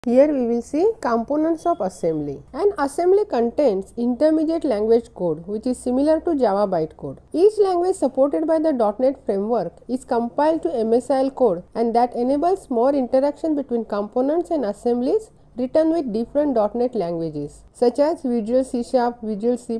Here we will see components of assembly. An assembly contains intermediate language code which is similar to Java bytecode. Each language supported by the .NET framework is compiled to MSIL code, and that enables more interaction between components and assemblies written with different .NET languages such as Visual C#, Visual C++,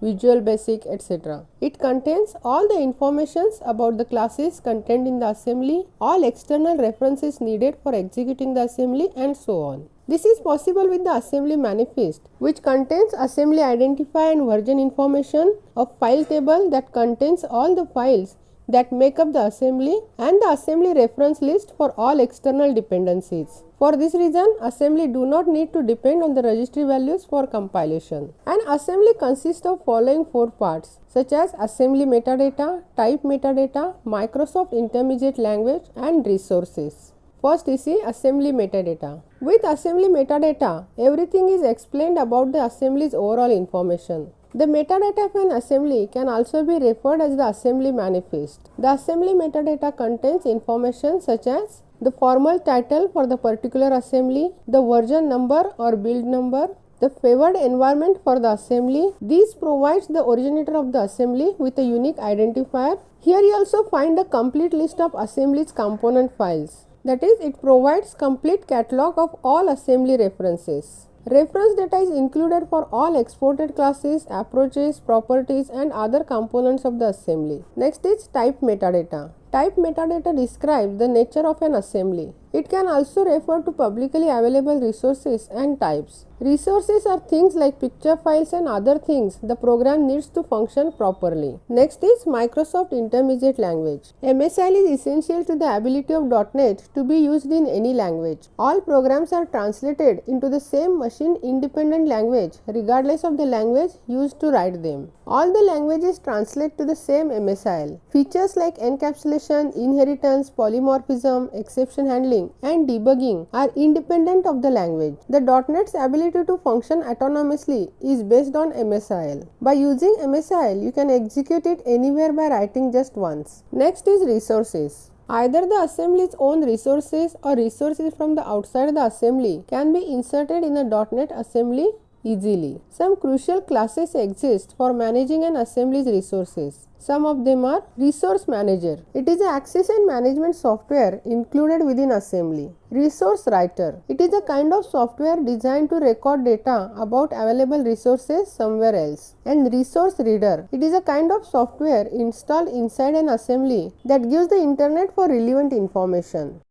Visual Basic, etc. It contains all the informations about the classes contained in the assembly, all external references needed for executing the assembly, and so on. This is possible with the assembly manifest, which contains assembly identifier and version information, a file table that contains all the files that make up the assembly, and the assembly reference list for all external dependencies. For this reason, assembly do not need to depend on the registry values for compilation. An assembly consists of following 4 parts such as assembly metadata, type metadata, Microsoft Intermediate Language, and resources. First is the assembly metadata. With assembly metadata, everything is explained about the assembly's overall information. The metadata of an assembly can also be referred as the assembly manifest. The assembly metadata contains information such as the formal title for the particular assembly, the version number or build number, the favored environment for the assembly. This provides the originator of the assembly with a unique identifier. Here you also find a complete list of assembly's component files. That is, it provides complete catalog of all assembly references. Reference data is included for all exported classes, approaches, properties, and other components of the assembly. Next is type metadata. Type metadata describes the nature of an assembly. It can also refer to publicly available resources and types. Resources are things like picture files and other things the program needs to function properly. Next is Microsoft Intermediate Language. MSIL is essential to the ability of .NET to be used in any language. All programs are translated into the same machine-independent language regardless of the language used to write them. All the languages translate to the same MSIL. Features like encapsulation, inheritance, polymorphism, exception handling, and debugging are independent of the language. The .NET's ability to function autonomously is based on MSIL. By using MSIL, you can execute it anywhere by writing just once. Next is resources. Either the assembly's own resources or resources from the outside the assembly can be inserted in a .NET assembly easily. Some crucial classes exist for managing an assembly's resources. Some of them are Resource Manager. It is an access and management software included within assembly. Resource Writer. It is a kind of software designed to record data about available resources somewhere else. And Resource Reader. It is a kind of software installed inside an assembly that gives the internet for relevant information.